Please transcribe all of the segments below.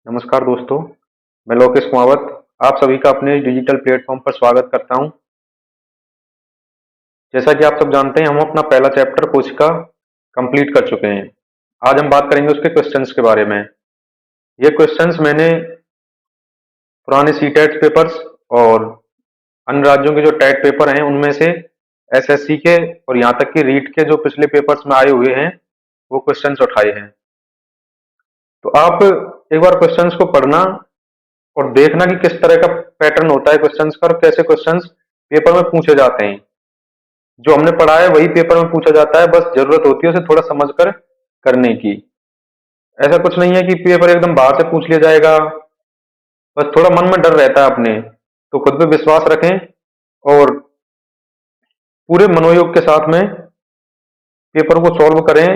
नमस्कार दोस्तों, मैं लोकेश कुमावत आप सभी का अपने डिजिटल प्लेटफॉर्म पर स्वागत करता हूं। जैसा कि आप सब जानते हैं, हम अपना पहला चैप्टर कोशिका कंप्लीट कर चुके हैं। आज हम बात करेंगे उसके क्वेश्चंस के बारे में। ये क्वेश्चंस मैंने पुराने सी टेट पेपर्स और अन्य राज्यों के जो टेट पेपर हैं उनमें से एसएससी के और यहाँ तक कि रीट के जो पिछले पेपर्स में आए हुए हैं वो क्वेश्चंस उठाए हैं। तो आप एक बार क्वेश्चंस को पढ़ना और देखना कि किस तरह का पैटर्न होता है क्वेश्चंस का और कैसे क्वेश्चंस पेपर में पूछे जाते हैं। जो हमने पढ़ा है वही पेपर में पूछा जाता है, बस जरूरत होती है उसे थोड़ा समझकर करने की। ऐसा कुछ नहीं है कि पेपर एकदम बाहर से पूछ लिया जाएगा, बस थोड़ा मन में डर रहता है अपने, तो खुद पे विश्वास रखें और पूरे मनोयोग के साथ में पेपर को सॉल्व करें,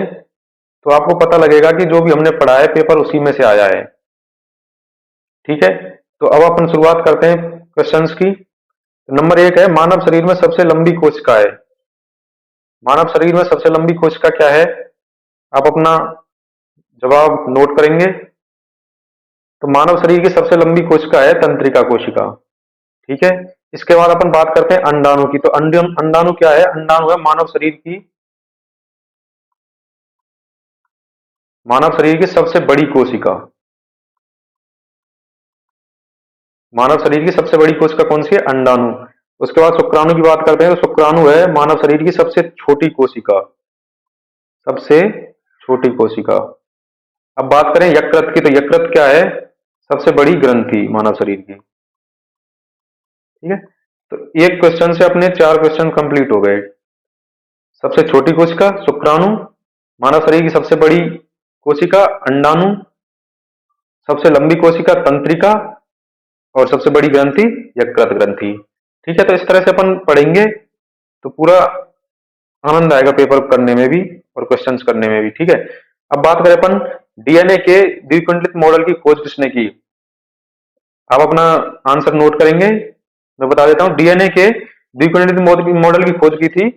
तो आपको पता लगेगा कि जो भी हमने पढ़ा है पेपर उसी में से आया है। ठीक है, तो अब अपन शुरुआत करते हैं क्वेश्चंस की। नंबर एक है, मानव शरीर में सबसे लंबी कोशिका है। मानव शरीर में सबसे लंबी कोशिका क्या है? आप अपना जवाब नोट करेंगे। तो मानव शरीर की सबसे लंबी कोशिका है तंत्रिका कोशिका। ठीक है, इसके बाद अपन बात करते हैं अंडाणु की। तो अंडाणु क्या है? अंडाणु है मानव शरीर की सबसे बड़ी कोशिका। मानव शरीर की सबसे बड़ी कोशिका कौन सी है? अंडाणु। उसके बाद शुक्राणु की बात करते हैं, तो शुक्राणु है मानव शरीर की सबसे छोटी कोशिका। सबसे छोटी कोशिका। अब बात करें यकृत की, तो यकृत क्या है? सबसे बड़ी ग्रंथि मानव शरीर की। ठीक है, तो एक क्वेश्चन से अपने चार क्वेश्चन कंप्लीट हो गए। सबसे छोटी कोशिका शुक्राणु, मानव शरीर की सबसे बड़ी कोशिका अंडाणु, सबसे लंबी कोशिका तंत्रिका और सबसे बड़ी ग्रंथि यकृत ग्रंथि। ठीक है, तो इस तरह से अपन पढ़ेंगे तो पूरा आनंद आएगा पेपर करने में भी और क्वेश्चंस करने में भी। ठीक है, अब बात करें अपन डीएनए के द्विकुंडलित मॉडल की खोज किसने की? आप अपना आंसर नोट करेंगे। मैं बता देता हूं, डीएनए के द्विकुंडलित मॉडल की खोज की थी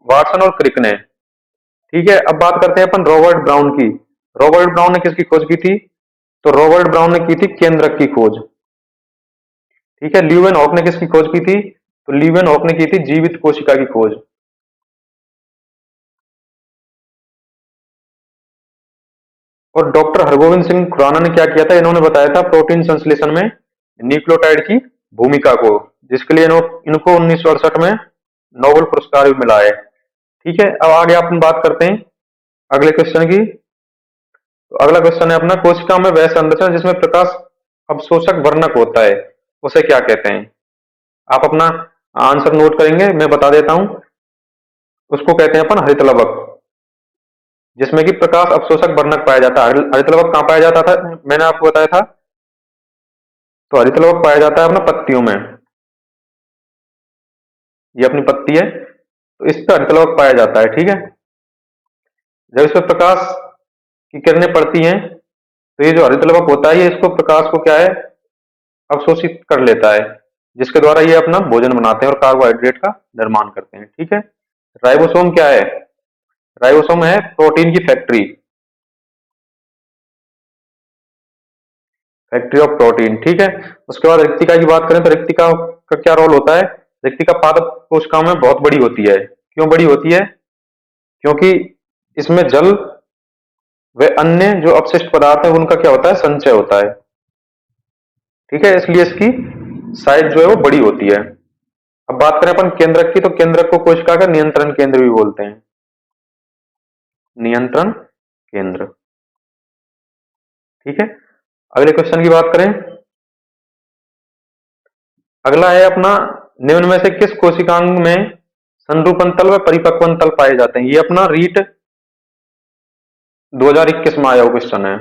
वाटसन और क्रिक ने। ठीक है, अब बात करते हैं अपन रॉबर्ट ब्राउन की। रॉबर्ट ब्राउन ने किसकी खोज की थी? तो रॉबर्ट ब्राउन ने की थी केंद्रक की खोज। ठीक है, ल्यूवेन हॉक ने किसकी खोज की थी? तो ल्यूवेन हॉक ने की थी जीवित कोशिका की खोज। और डॉक्टर हरगोविंद सिंह खुराना ने क्या किया था? इन्होंने बताया था प्रोटीन संश्लेषण में न्यूक्लियोटाइड की भूमिका को, जिसके लिए इनको 1968 में नोबेल पुरस्कार भी मिला है। ठीक है, अब आगे अपन बात करते हैं अगले क्वेश्चन की। तो अगला क्वेश्चन है अपना, कोशिका में वह संरचना जिसमें प्रकाश अवशोषक वर्णक होता है उसे क्या कहते हैं? आप अपना आंसर नोट करेंगे, मैं बता देता हूं। उसको कहते हैं अपन हरित लवक, जिसमें कि प्रकाश अवशोषक वर्णक पाया जाता है। हरित लवक कहाँ पाया जाता था? मैंने आपको बताया था, तो हरित लवक पाया जाता है अपना पत्तियों में। ये अपनी पत्ती है, तो इस पर हरित लवक पाया जाता है। ठीक है, जब इस पर प्रकाश की किरणें पड़ती हैं तो ये जो हरित लवक होता है ये इसको प्रकाश को क्या है, अवशोषित कर लेता है, जिसके द्वारा ये अपना भोजन बनाते हैं और कार्बोहाइड्रेट का निर्माण करते हैं। ठीक है, राइबोसोम क्या है? राइबोसोम है प्रोटीन की फैक्ट्री। Factory of protein. ठीक है, उसके बाद रिक्तिका की बात करें तो रिक्तिका का क्या रोल होता है? रिक्तिका पादप कोशिकाओं में बहुत बड़ी होती है। क्यों बड़ी होती है? क्योंकि इसमें जल व अन्य जो अपशिष्ट पदार्थ है उनका क्या होता है? संचय होता है। ठीक है, इसलिए इसकी साइज जो है वो बड़ी होती है। अब बात करें अपन केंद्रक की, तो केंद्रक को कोशिका का नियंत्रण केंद्र भी बोलते हैं। नियंत्रण केंद्र। ठीक है, अगले क्वेश्चन की बात करें। अगला है अपना, निम्न में से किस कोशिकांग में संरूपण तल व परिपक्वन तल पाए जाते हैं? ये अपना रीट 2021 में आया हुआ क्वेश्चन है।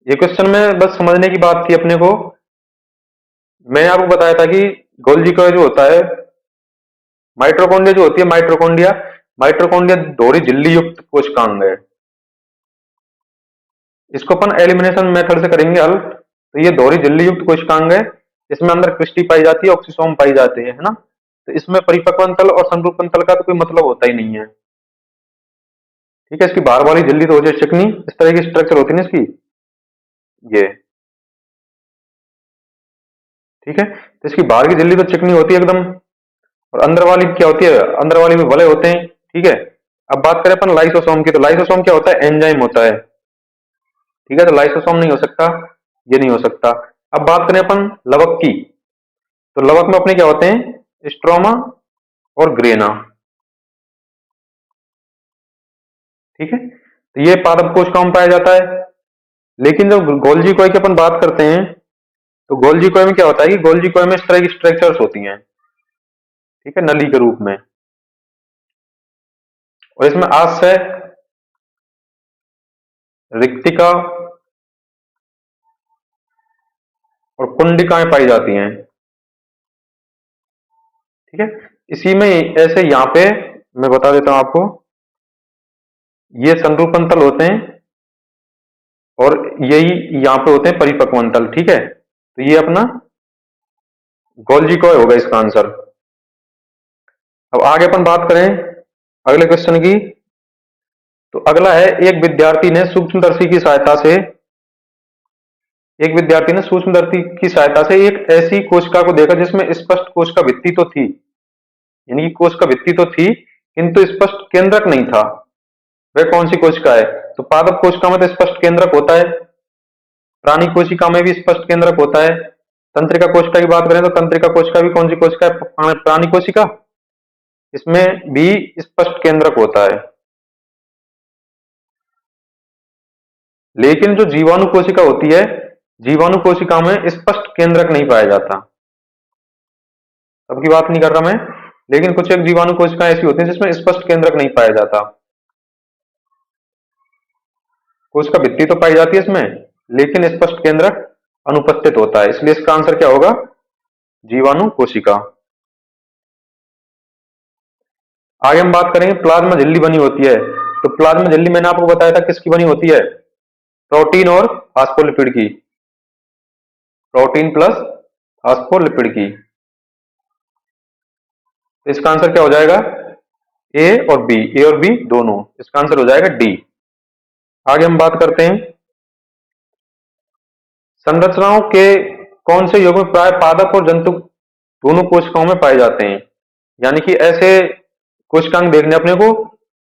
ये क्वेश्चन में बस समझने की बात थी अपने को। मैंने आपको बताया था कि गोल्जी का जो होता है माइटोकॉन्ड्रिया, जो होती है माइटोकॉन्ड्रिया, माइटोकॉन्ड्रिया दोहरी झिल्ली युक्त कोशिकांग है। इसको अपन एलिमिनेशन मेथड से करेंगे हल। तो ये दोहरी झिल्ली युक्त कोशिकांग है, इसमें अंदर क्रिस्टी पाई जाती है, ऑक्सीसोम पाई जाते हैं, है ना। तो इसमें परिपक्वन तल और संरूपण तल का तो कोई मतलब होता ही नहीं है। ठीक है, इसकी बाहर वाली झिल्ली तो हो जाए चिकनी, इस तरह की स्ट्रक्चर होती है ना इसकी। ये, ठीक है। तो इसकी बाहर की झिल्ली तो चिकनी होती है एकदम, और अंदर वाली क्या होती है, अंदर वाली में भले होते हैं, ठीक है। अब बात करें अपन लाइसोसोम की, तो लाइसोसोम क्या होता है, एंजाइम होता है, ठीक है। तो लाइसोसोम नहीं हो सकता, ये नहीं हो सकता। अब बात करें अपन लवक की, तो लवक में अपने क्या होते हैं, स्ट्रोमा और ग्रेना, ठीक है। तो ये पादप कोशिकाओं में पाया जाता है। लेकिन जब गोल्जी कोय की अपन बात करते हैं, तो गोल्जी कोय में क्या होता है कि गोल्जी कोय में इस तरह की स्ट्रक्चर्स होती हैं, ठीक है, नली के रूप में। और इसमें आशय, रिक्तिका और कुंडिकाएं पाई जाती हैं, ठीक है। इसी में ऐसे यहाँ पे मैं बता देता हूं आपको, ये संरूपण तल होते हैं और यही यहाँ पे होते हैं परिपक्वन तल, ठीक है। तो ये अपना गोल्जी कॉय होगा इसका आंसर। अब आगे अपन बात करें अगले क्वेश्चन की, तो अगला है, एक विद्यार्थी ने सूक्ष्मदर्शी की सहायता से एक ऐसी कोशिका को देखा जिसमें स्पष्ट कोशिका भित्ति तो थी, यानी कि कोशिका भित्ति तो थी किंतु स्पष्ट केंद्रक नहीं था। वह कौन सी कोशिका है, तो पादप कोशिका में तो स्पष्ट केंद्रक होता है, प्राणी कोशिका में भी स्पष्ट केंद्रक होता है। तंत्रिका कोशिका की बात करें तो तंत्रिका कोशिका भी कौन सी कोशिका है, प्राणी कोशिका, इसमें भी स्पष्ट केंद्रक होता है। लेकिन जो जीवाणु कोशिका होती है, जीवाणु कोशिका में स्पष्ट केंद्रक नहीं पाया जाता। सबकी बात नहीं कर रहा मैं, लेकिन कुछ एक जीवाणु कोशिकाएं ऐसी होती हैं जिसमें स्पष्ट केंद्रक नहीं पाया जाता। कोशिका भित्ति तो पाई जाती है इसमें, लेकिन स्पष्ट केंद्रक अनुपस्थित होता है, इसलिए इसका आंसर क्या होगा, जीवाणु कोशिका। आगे हम बात करेंगे प्लाज्मा झिल्ली बनी होती है, तो प्लाज्मा झिल्ली मैंने आपको बताया था किसकी बनी होती है, प्रोटीन और फास्फोलिपिड की, प्रोटीन प्लस फास्फोलिपिड की। तो इसका आंसर क्या हो जाएगा, ए और बी, ए और बी दोनों, इसका आंसर हो जाएगा डी। आगे हम बात करते हैं, संरचनाओं के कौन से युग्म प्राय पादप और जंतु दोनों कोशिकाओं में पाए जाते हैं, यानी कि ऐसे कोशिकांग देखने अपने को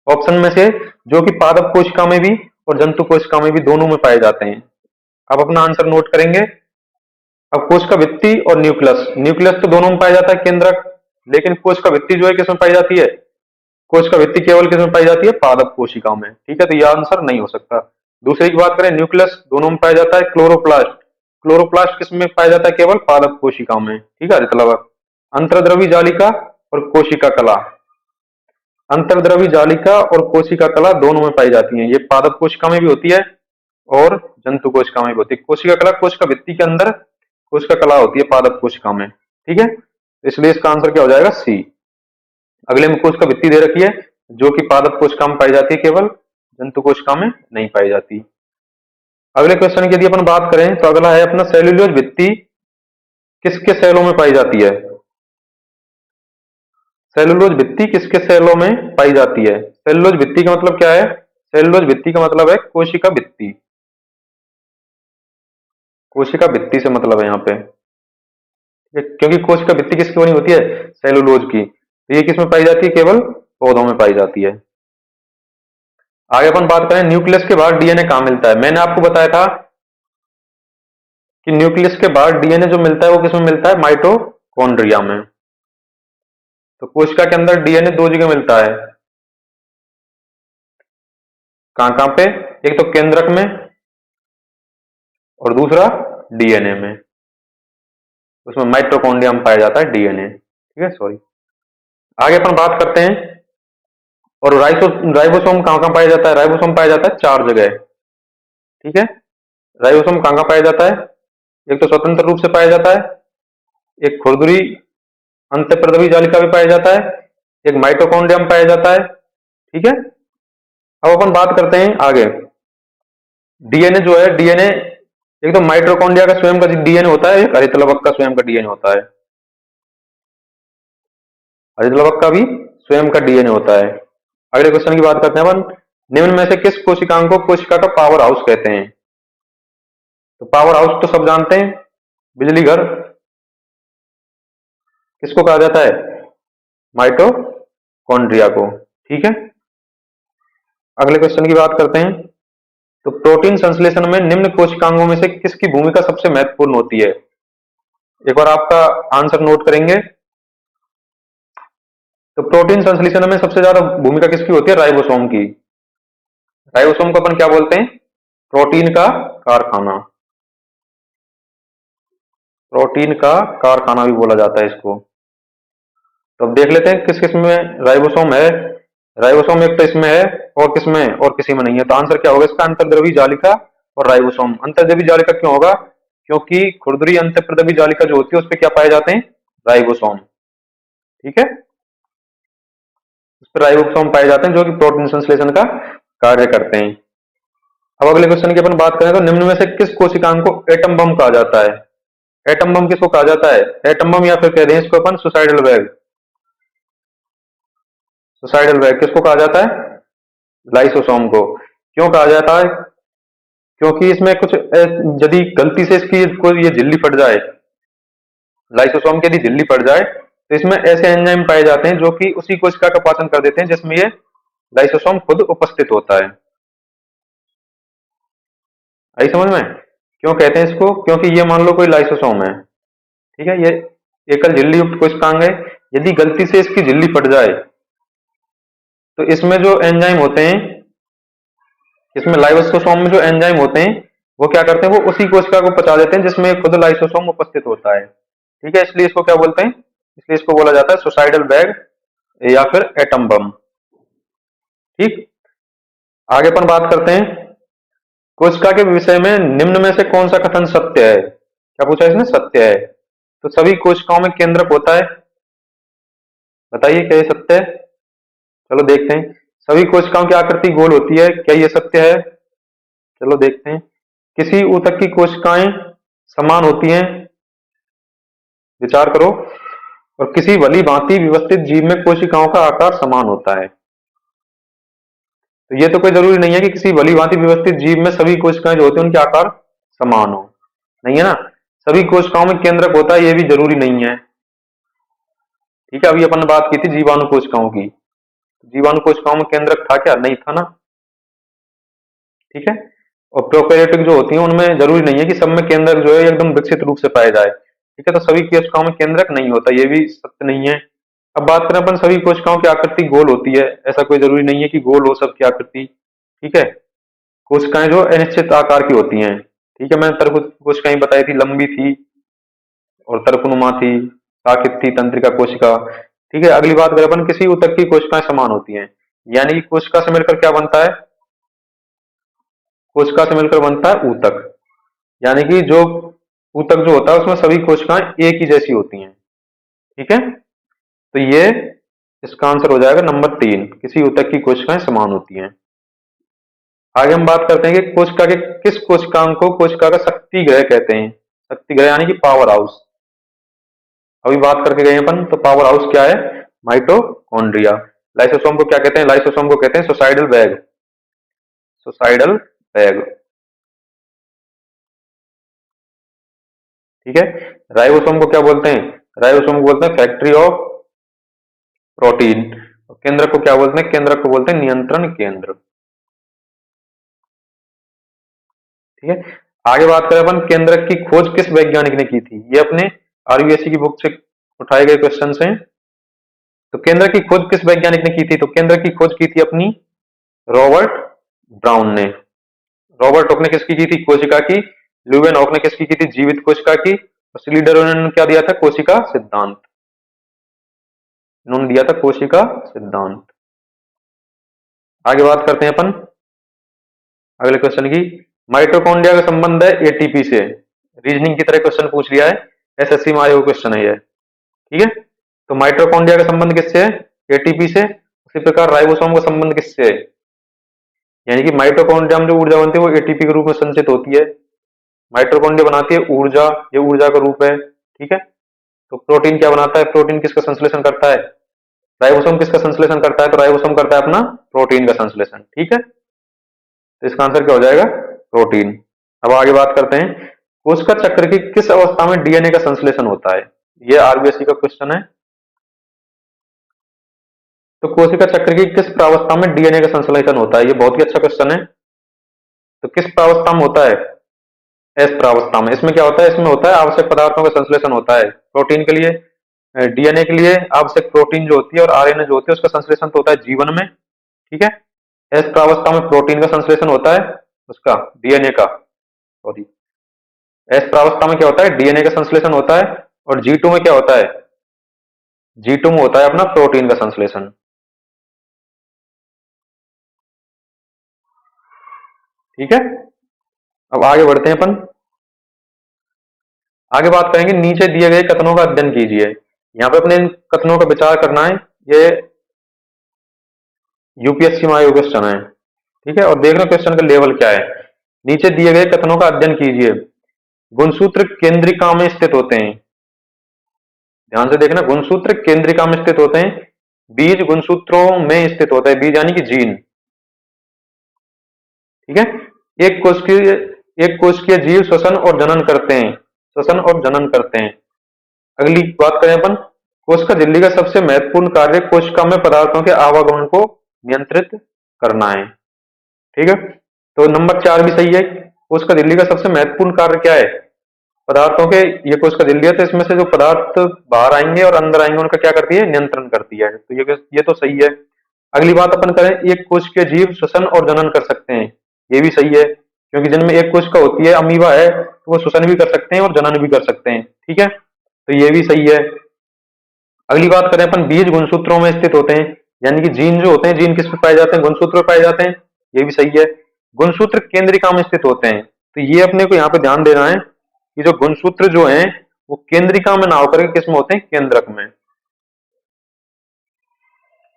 ऑप्शन में से जो कि पादप कोशिका में भी और जंतु कोशिका में भी दोनों में पाए जाते हैं। अब अपना आंसर नोट करेंगे। अब कोशिका भित्ति और न्यूक्लियस, न्यूक्लियस तो दोनों में पाया जाता है केंद्रक, लेकिन कोशिका भित्ति जो है किसमें पाई जाती है, कोशिका भित्ति केवल किसमें पाई जाती है, पादप कोशिकाओं में, ठीक है। तो यह आंसर नहीं हो सकता। दूसरी की बात करें, न्यूक्लियस दोनों में पाया जाता है, क्लोरोप्लास्ट, क्लोरोप्लास्ट किसमें पाया जाता है, केवल पादप कोशिकाओं में, ठीक है। मतलब अंतर्द्रवी जालिका और कोशिका कला, अंतर्द्रवी जालिका और कोशिका कला दोनों में पाई जाती है, ये पादप कोशिका में भी होती है और जंतु कोशिका में भी होती है। कोशिका कला कोशिका भित्ति के अंदर कोशिका कला होती है पादप कोशिका में, ठीक है। इसलिए इसका आंसर क्या हो जाएगा, सी। अगले में कोशिका भित्ति दे रखी है जो कि पादप कोशिका में पाई जाती है, केवल जंतु कोशिका में नहीं पाई जाती। अगले क्वेश्चन की यदि अपन बात करें तो अगला है अपना, सेल्यूलोज भित्ति किसके सेलों में पाई जाती है, सेलुलोज भित्ति किसके सेलों में पाई जाती है। सेलुलोज भित्ति का मतलब क्या है, सेलुलोज भित्ति का मतलब है कोशिका भित्ति, कोशिका भित्ति से मतलब है यहाँ पे, क्योंकि कोशिका भित्ति किसकी बनी होती है, सेलुलोज की। तो ये किसमें पाई जाती है, केवल पौधों में पाई जाती है। आगे अपन बात करें, न्यूक्लियस के बाहर डीएनए कहाँ मिलता है। मैंने आपको बताया था कि न्यूक्लियस के बाहर डीएनए जो मिलता है वो किसमें मिलता है, माइटोकॉन्ड्रिया में। तो कोशिका के अंदर डीएनए दो जगह मिलता है, कहां कहां पे, एक तो केंद्रक में और दूसरा डीएनए में, उसमें माइटोकॉन्ड्रिया में पाया जाता है डीएनए, ठीक है, सॉरी। आगे अपन बात करते हैं, और राइबोसोम कहां कहां पाया जाता है, राइबोसोम पाया जाता है चार जगह, ठीक है। राइबोसोम कहां कहां पाया जाता है, एक तो स्वतंत्र रूप से पाया जाता है, एक खुरदुरी अंतःप्रद्रवी जालिका भी पाया जाता है, एक माइटोकॉन्ड्रिया में पाया जाता है, ठीक है। अब अपन बात करते हैं आगे, डीएनए जो है, डीएनए एक तो माइटोकॉन्ड्रिया का स्वयं का डीएनए होता है, एक हरितलवक का स्वयं का डीएनए होता है, हरितलवक का भी स्वयं का डीएनए होता है। अगले क्वेश्चन की बात करते हैं अपन, निम्न में से किस कोशिकांग को कोशिका का पावर हाउस कहते हैं। तो पावर हाउस तो सब जानते हैं, बिजली घर किसको कहा जाता है? माइटोकॉन्ड्रिया को। ठीक है, अगले क्वेश्चन की बात करते हैं। तो प्रोटीन संश्लेषण में निम्न कोशिकांगों में से किसकी भूमिका सबसे महत्वपूर्ण होती है? एक बार आपका आंसर नोट करेंगे। तो प्रोटीन संश्लेषण में सबसे ज्यादा भूमिका किसकी होती है? राइबोसोम की। राइबोसोम को अपन क्या बोलते हैं? प्रोटीन का कारखाना। प्रोटीन का कारखाना भी बोला जाता है इसको। तो अब देख लेते हैं किस किस में राइबोसोम है। राइबोसोम एक तो इसमें है, और किसमें और किसी में नहीं है। तो आंसर क्या होगा इसका? अंतर्द्रवी जालिका और राइबोसोम। अंतर्द्रवी जालिका क्यों होगा? क्योंकि खुरदरी अंतःप्रद्रवी जालिका जो होती है उस पर क्या पाए जाते हैं? राइबोसोम। ठीक है, उस पर राइबोसोम पाए जाते हैं जो कि प्रोटीन संश्लेषण का कार्य करते हैं। अब अगले क्वेश्चन की अपन बात करें तो निम्न में से किस कोशिकांग को एटम बम कहा जाता है? एटम बम किसको कहा जाता है? एटम बम, या फिर कह दें इसको अपन सुसाइडल बैग। सुसाइडल बैग किसको कहा जाता है? लाइसोसोम को। क्यों कहा जाता है? क्योंकि इसमें कुछ यदि गलती से इसकी कोई ये झिल्ली फट जाए, लाइसोसोम की यदि झिल्ली फट जाए, तो इसमें ऐसे एंजाइम पाए जाते हैं जो कि उसी कोशिका का पाचन कर देते हैं जिसमें ये लाइसोसोम खुद उपस्थित होता है। आई समझ में? क्यों कहते हैं इसको? क्योंकि ये मान लो कोई लाइसोसोम है, ठीक है, ये एकल झिल्ली युक्त कोशिकांग है। यदि गलती से इसकी झिल्ली फट जाए तो इसमें जो एंजाइम होते हैं, इसमें लाइसोसोम में जो एंजाइम होते हैं वो क्या करते हैं? वो उसी कोशिका को पचा देते हैं जिसमें खुद लाइसोसोम उपस्थित होता है। ठीक है, इसलिए इसको क्या बोलते हैं? इसलिए इसको बोला जाता है सुसाइडल बैग या फिर एटम बम। ठीक, आगे अपन बात करते हैं कोशिका के विषय में निम्न में से कौन सा कथन सत्य है? क्या पूछा इसने? सत्य है। तो सभी कोशिकाओं में केंद्रक होता है। बताइए क्या ये सत्य है? चलो देखते हैं। सभी कोशिकाओं की आकृति गोल होती है, क्या ये सत्य है? चलो देखते हैं। किसी ऊतक की कोशिकाएं समान होती हैं, विचार करो। और किसी भली भांति व्यवस्थित जीव में कोशिकाओं का आकार समान होता है। तो ये तो कोई जरूरी नहीं है कि किसी भली भांति व्यवस्थित जीव में सभी कोशिकाएं जो होती हैं उनके आकार समान हो, नहीं है ना। सभी कोशिकाओं में केंद्रक होता है, ये भी जरूरी नहीं है। ठीक है, अभी अपन ने बात की थी जीवाणु कोशिकाओं की। जीवाणु कोशिकाओं में केंद्रक था क्या? नहीं था ना। ठीक है, और प्रोकैरियोटिक जो होती है उनमें जरूरी नहीं है कि सब में केंद्रक जो है एकदम विकसित रूप से पाए जाए। ठीक है, तो सभी कोशिकाओं में केंद्रक नहीं होता, ये भी सत्य नहीं है। अब बात करें अपन, सभी कोशिकाओं की आकृति गोल होती है, ऐसा कोई जरूरी नहीं है कि गोल हो सबकी आकृति। ठीक है, कोशिकाएं जो अनिश्चित आकार की होती हैं। ठीक है, मैंने तरकुश कोशिकाएं बताई थी, लंबी थी और तरकुनुमा थी, शाखित थी, तंत्रिका कोशिका। ठीक है, अगली बात करें अपन, किसी ऊतक की कोशिकाएं समान होती हैं, यानी कि कोशिका से मिलकर क्या बनता है? कोशिका से मिलकर बनता है ऊतक। यानी कि जो ऊतक जो होता है उसमें सभी कोशिकाएं एक ही जैसी होती हैं। ठीक है, तो ये इसका आंसर हो जाएगा नंबर 3, किसी ऊतक की कोशिकाएं समान होती हैं। आगे हम बात करते हैं कि कोशिका के किस कोशिकांग को कोशिका का शक्ति ग्रह कहते हैं? शक्ति ग्रह यानी कि पावर हाउस। अभी बात करके गए अपन, तो पावर हाउस क्या है? माइटोकॉन्ड्रिया। लाइसोसोम को क्या कहते हैं? लाइसोसोम को कहते हैं सुसाइडल बैग। Suicidal bag. ठीक है, राइबोसोम को क्या बोलते हैं? राइबोसोम को बोलते हैं फैक्ट्री ऑफ प्रोटीन। केंद्रक को क्या बोलते हैं? केंद्रक को बोलते हैं नियंत्रण केंद्र। ठीक है, आगे बात करें अपन, केंद्रक की खोज किस वैज्ञानिक ने की थी? ये अपने आरबीएससी की बुक से उठाए गए क्वेश्चन हैं। तो केंद्र की खोज किस वैज्ञानिक ने की थी? तो केंद्र की खोज की थी अपनी रॉबर्ट ब्राउन ने। रॉबर्ट हॉक ने किसकी की थी? कोशिका की। ल्यूवेन हॉक ने किसकी की थी? जीवित कोशिका की। और स्लीडर ने क्या दिया था? कोशिका सिद्धांत। इन्होंने दिया था कोशिका सिद्धांत। आगे बात करते हैं अपन अगले क्वेश्चन की। माइटोकॉन्ड्रिया का संबंध है एटीपी से। रीजनिंग की तरह क्वेश्चन पूछ लिया है, एसएससी में आया हुआ क्वेश्चन है ये। ठीक है, तो माइटोकॉन्ड्रिया का संबंध किससे है? एटीपी से। उसी प्रकार राइबोसोम का संबंध किससे है? यानी कि माइटोकॉन्ड्रिया में जो ऊर्जा बनती है वो एटीपी के रूप में संचित होती है। माइटोकॉन्ड्रिया बनाती है ऊर्जा, ये ऊर्जा का रूप है। ठीक है, तो प्रोटीन क्या बनाता है? प्रोटीन किसका संश्लेषण करता है? राइबोसोम किसका संश्लेषण करता है? तो राइबोसोम करता है अपना प्रोटीन का संश्लेषण। ठीक है, तो इसका आंसर क्या हो जाएगा? प्रोटीन। अब आगे बात करते हैं, कोशिका चक्र की किस अवस्था में डीएनए का संश्लेषण होता है? ये आरबीएससी का क्वेश्चन है। तो कोशिका चक्र की किस प्रावस्था में डीएनए का संश्लेषण होता है? ये बहुत ही अच्छा क्वेश्चन है। तो किस प्रावस्था में होता है? एस प्रावस्था में। इसमें क्या होता है? इसमें होता है आवश्यक पदार्थों का संश्लेषण होता है। प्रोटीन के लिए, डीएनए के लिए आवश्यक प्रोटीन जो होती है और आरएनए जो होती है उसका संश्लेषण तो होता है जीवन में, ठीक है। एस प्रावस्था में प्रोटीन का संश्लेषण होता है, उसका डीएनए का, सॉरी, एस प्रावस्था में क्या होता है? डीएनए का संश्लेषण होता है। और जी2 में क्या होता है? जी2 में होता है अपना प्रोटीन का संश्लेषण, ठीक है। अब आगे बढ़ते हैं अपन। आगे बात करेंगे, नीचे दिए गए कथनों का अध्ययन कीजिए। यहाँ पे अपने इन कथनों का विचार करना है। ये यूपीएससी में आए क्वेश्चन है, ठीक है। और देख रहे क्वेश्चन का लेवल क्या है। नीचे दिए गए कथनों का अध्ययन कीजिए। गुणसूत्र केंद्रिका में स्थित होते हैं। ध्यान से देखना, गुणसूत्र केंद्रिका में स्थित होते हैं। बीज गुणसूत्रों में स्थित होता है, बीज यानी कि जीन, ठीक है। एक कोशिकीय जीव श्वसन और जनन करते हैं, श्वसन और जनन करते हैं। अगली बात करें अपन, कोशिका झिल्ली का सबसे महत्वपूर्ण कार्य कोशिका में पदार्थों के आवागमन को नियंत्रित करना है, ठीक है। तो नंबर 4 भी सही है। कोशिका झिल्ली का सबसे महत्वपूर्ण कार्य क्या है? पदार्थों के, ये कोशिका झिल्ली है तो इसमें से जो पदार्थ बाहर आएंगे और अंदर आएंगे उनका क्या करती है? नियंत्रण करती है। तो ये तो सही है। अगली बात अपन करें, एक कोशिकीय जीव श्वसन और जनन कर सकते हैं। ये भी सही है, क्योंकि जिनमें एक कोशिका होती है, अमीबा है, तो वो श्वसन भी कर सकते हैं और जनन भी कर सकते हैं, ठीक है। तो ये भी सही है। अगली बात करें अपन, बीज गुणसूत्रों में स्थित होते हैं, यानी कि जीन जो होते हैं, जीन किस में पाए जाते हैं? गुणसूत्र में पाए जाते हैं। ये भी सही है। गुणसूत्र केंद्रिका में स्थित होते हैं, तो ये अपने को यहाँ पे ध्यान देना है कि जो गुणसूत्र जो है वो केंद्रिका में ना होकर के किस में होते हैं? केंद्रक में।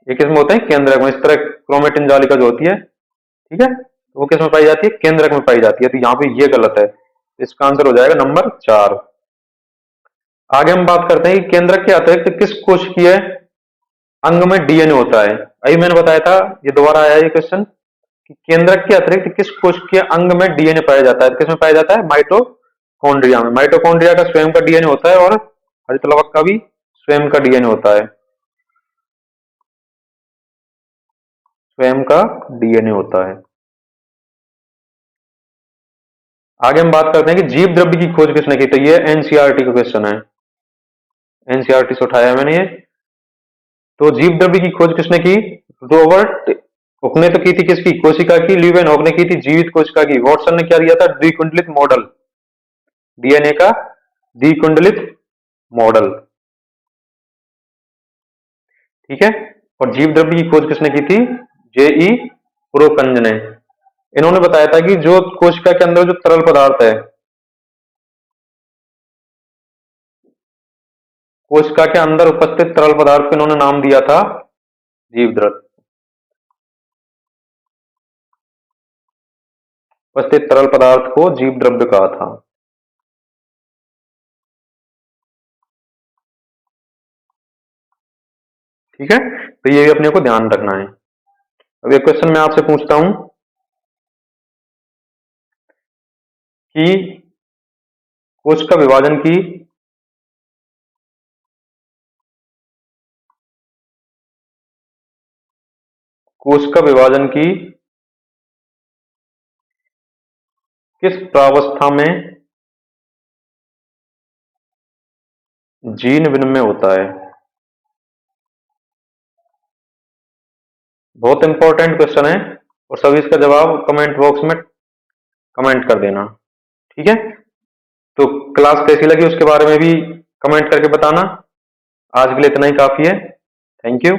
ये किस में होते हैं? केंद्रक में। इस तरह क्रोमेटिन जालिका जो होती है, ठीक है, वो किस में पाई जाती है? केंद्रक में पाई जाती है। तो यहाँ पे ये गलत है, इसका आंसर हो जाएगा नंबर 4। आगे हम बात करते हैं कि केंद्रक के अतिरिक्त किस कोशिकीय अंग में डीएनए होता है? अभी मैंने बताया था, ये दोबारा आया ये क्वेश्चन, कि केंद्रक के अतिरिक्त किस कोशिकीय अंग में डीएनए पाया जाता है? किसमें पाया जाता है? माइटोकॉन्ड्रिया में। माइटोकॉन्ड्रिया का स्वयं का डीएनए होता है और हरित लवक का भी स्वयं का डीएनए होता है, स्वयं का डीएनए होता है। आगे हम बात करते हैं कि जीव द्रव्य की खोज किसने की? तो ये एनसीईआरटी का क्वेश्चन है, एनसीईआरटी से उठाया है मैंने ये। तो जीव द्रव्य की खोज किसने की? रॉबर्ट हुक ने तो की थी किसकी? कोशिका की। ल्यूवेनहॉक ने की थी जीवित कोशिका की। वॉटसन ने क्या दिया था? द्विकुंडलित मॉडल, डीएनए का द्विकुंडलित मॉडल, ठीक है। और जीव द्रव्य की खोज किसने की थी? जेई प्रोकंज ने। इन्होंने बताया था कि जो कोशिका के अंदर जो तरल पदार्थ है, कोशिका के अंदर उपस्थित तरल पदार्थ को इन्होंने नाम दिया था जीव द्रव्य। उपस्थित तरल पदार्थ को जीव द्रव्य कहा था, ठीक है। तो ये भी अपने को ध्यान रखना है। अब एक क्वेश्चन मैं आपसे पूछता हूं कि कोशिका विभाजन की कोशिका विभाजन की किस प्रावस्था में जीन विनिमय होता है? बहुत इंपॉर्टेंट क्वेश्चन है और सभी इसका जवाब कमेंट बॉक्स में कमेंट कर देना, ठीक है। तो क्लास कैसी लगी उसके बारे में भी कमेंट करके बताना। आज के लिए इतना ही काफी है। Thank you.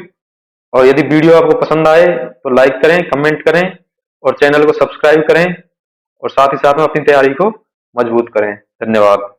और यदि वीडियो आपको पसंद आए तो लाइक करें, कमेंट करें और चैनल को सब्सक्राइब करें और साथ ही साथ में अपनी तैयारी को मजबूत करें। धन्यवाद।